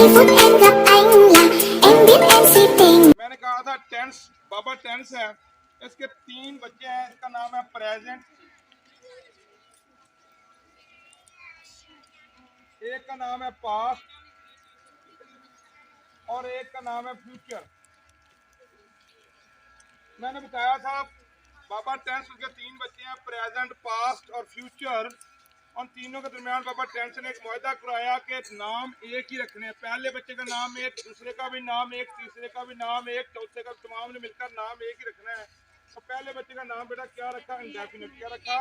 मैंने कहा था टेंस, बाबा टेंस है। इसके 3 बच्चे हैं। इसका नाम है प्रेजेंट, एक का नाम है पास्ट और एक का नाम है फ्यूचर। मैंने बताया था बाबा टेंस के 3 बच्चे हैं, प्रेजेंट, पास्ट और फ्यूचर। उन तीनों के दरमियान बाबा टेंस ने एक मुआहदा कराया कि नाम एक ही रखने हैं। पहले बच्चे का नाम एक, दूसरे का भी नाम एक, तीसरे का भी नाम एक, चौथे का, तमाम ने मिलकर नाम एक ही रखना है। तो पहले बच्चे का नाम बेटा क्या रखा? इंडेफिनिट। क्या रखा?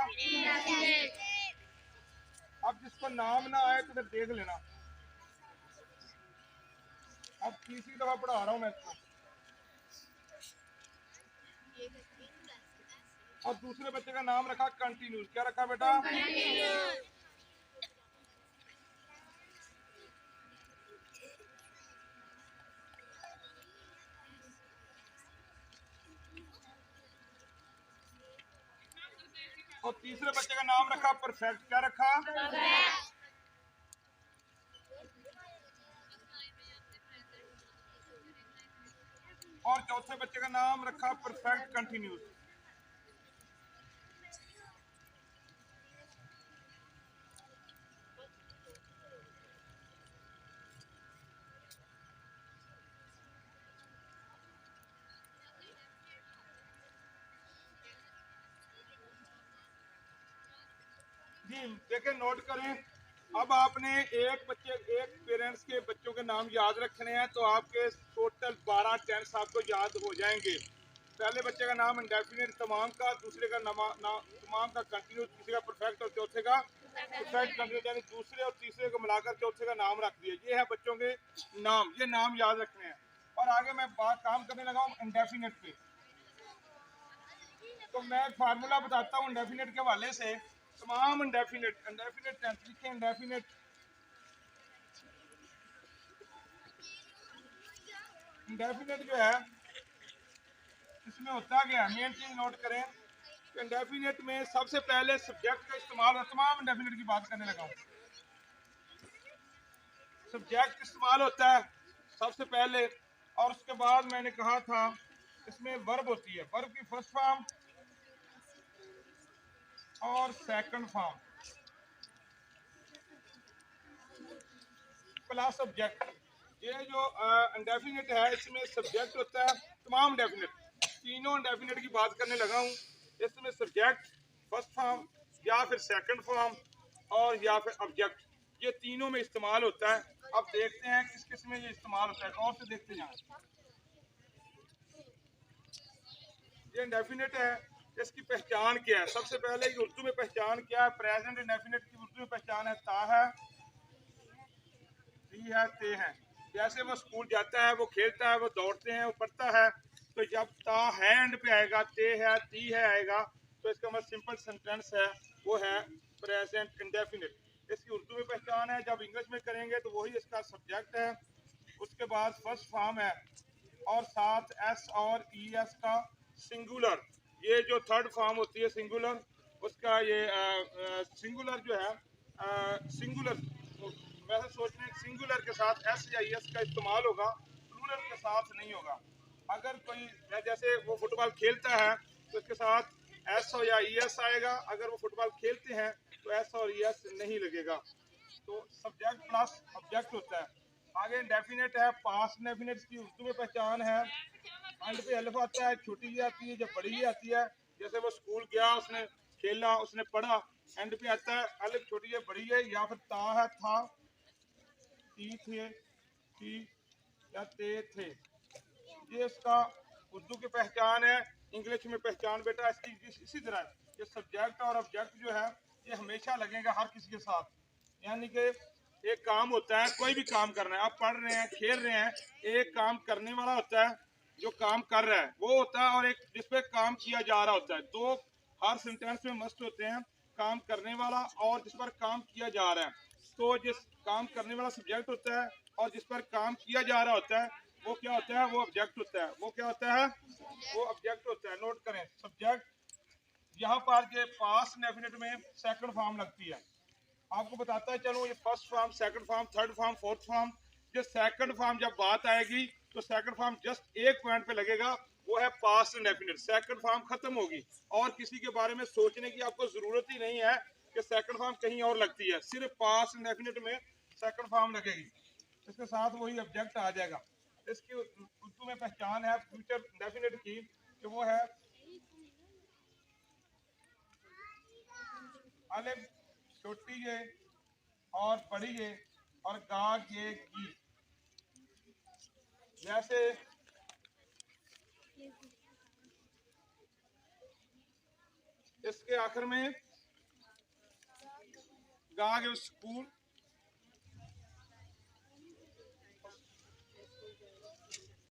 अब जिसको नाम ना आए तो फिर देख लेना। अब तीसरी दफा पढ़ा रहा हूं मैं इसको। और दूसरे बच्चे का नाम रखा कंटिन्यूस। क्या रखा बेटा? और तीसरे बच्चे का नाम रखा परफेक्ट। क्या रखा? और चौथे बच्चे का नाम रखा परफेक्ट कंटिन्यूस। जी देखें, नोट करें। अब आपने एक पेरेंट्स के बच्चों के नाम याद रखने हैं, तो आपके टोटल 12 टेंस आपको याद हो जाएंगे। पहले बच्चे का नाम इंडेफिनिट तमाम का, दूसरे का तमाम का कंटिन्यूस, तीसरे का परफेक्ट और चौथे का परफेक्ट कंटिन्यूस। यानी दूसरे और तीसरे को मिलाकर चौथे का नाम रख दिया। ये है बच्चों के नाम, ये नाम याद रखने हैं। और आगे मैं काम करने लगा हूँ इंडेफिनिट पे। तो मैं एक फार्मूला बताता हूँ इंडेफिनिट के हवाले से। तमाम इंडेफिनिट टेंस लिखे। इंडेफिनिट जो है इसमें होता क्या है, मेन चीज नोट करें। इंडेफिनिट में सबसे पहले सब्जेक्ट का इस्तेमाल है। तमाम इंडेफिनिट की बात करने लगा हूँ। सब्जेक्ट इस्तेमाल होता है सबसे पहले, और उसके बाद मैंने कहा था इसमें वर्ब होती है। वर्ब की फर्स्ट फॉर्म और सेकंड फॉर्म प्लस सब्जेक्ट। ये जो इंडेफिनिट है इसमें सब्जेक्ट होता है। तमाम इंडेफिनिट, तीनों इंडेफिनिट की बात करने लगा हूँ। इसमें सब्जेक्ट फर्स्ट फॉर्म या फिर सेकंड फॉर्म और या फिर ऑब्जेक्ट, ये तीनों में इस्तेमाल होता है। अब देखते हैं किस किस में ये इस्तेमाल होता है। और से देखते जाएं। ये इंडेफिनिट है, इसकी पहचान क्या है? सबसे पहले ये उर्दू में पहचान क्या है? प्रेजेंट इंडेफिनिट की उर्दू में पहचान है ता है, ती है, ते है। जैसे वो स्कूल जाता है, वो खेलता है, वो दौड़ते हैं, वो पढ़ता है। तो जब ता है एंड पे आएगा, ते है, ती है आएगा, तो इसका मतलब सिंपल सेंटेंस है, वो है प्रेजेंट इंडेफिनिट। इसकी उर्दू में पहचान है। जब इंग्लिश में करेंगे तो वही इसका सब्जेक्ट है। उसके बाद फर्स्ट फॉर्म है और साथ एस और ई एस का सिंगुलर। ये जो थर्ड फॉर्म होती है सिंगुलर, उसका ये सिंगुलर जो है सिंगुलर, वैसे सोचने सिंगुलर के साथ एस या एस का इस्तेमाल होगा, प्लूरल के साथ नहीं होगा। अगर कोई जैसे वो फुटबॉल खेलता है तो इसके साथ एस हो या ई एस आएगा। अगर वो फुटबॉल खेलते हैं तो एस और ई एस नहीं लगेगा। तो सब्जेक्ट प्लस ऑब्जेक्ट होता है। आगे इंडेफिनिट है। पास्ट इंडेफिनिट की उर्दू में पहचान है, एंड पे अलिफ आता है, छोटी ही आती है, जब बड़ी ही आती है। जैसे वो स्कूल गया, उसने खेला, उसने पढ़ा, एंड पे आता है अलिफ छोटी है, बड़ी है, या फिर ता है, था, ती थे, थी या ते थे। ये इसका उर्दू की पहचान है। इंग्लिश में पहचान बेटा इसकी इसी तरह। ये सब्जेक्ट और ऑब्जेक्ट जो है ये हमेशा लगेगा हर किसी के साथ। यानी कि एक काम होता है, कोई भी काम करना है, आप पढ़ रहे हैं, खेल रहे हैं, एक काम करने वाला होता है जो काम कर रहा है वो होता है, और एक जिस पे काम किया जा रहा होता है। दो हर सेंटेंस में मस्ट होते हैं, काम करने वाला और जिस पर काम किया जा रहा है। तो जिस काम करने वाला सब्जेक्ट होता है और जिस पर काम किया जा रहा होता है वो क्या होता है? वो ऑब्जेक्ट होता है। वो क्या होता है? वो ऑब्जेक्ट होता है। नोट करें, सब्जेक्ट यहाँ पर ये पास्ट इंडेफिनिट में सेकंड फॉर्म लगती है। आपको बताता है चलो, ये first form, second form, third form, fourth form. जो सेकंड फॉर्म जब बात आएगी तो सेकंड फॉर्म जस्ट एक पॉइंट पे लगेगा, वो है पास्ट इंडेफिनिट। सेकंड फॉर्म खत्म होगी और किसी के बारे में सोचने की आपको जरूरत ही नहीं है कि सेकंड फॉर्म कहीं और लगती है, सिर्फ पास्ट इंडेफिनिट में सेकंड फॉर्म लगेगी। इसके साथ वही ऑब्जेक्ट आ जाएगा। इसकी उर्दू में पहचान है फ्यूचर इंडेफिनिट की कि वो है अलिफ छोटी ये और बड़ी ये और गा ये की। जैसे इसके आखिर में गा के स्कूल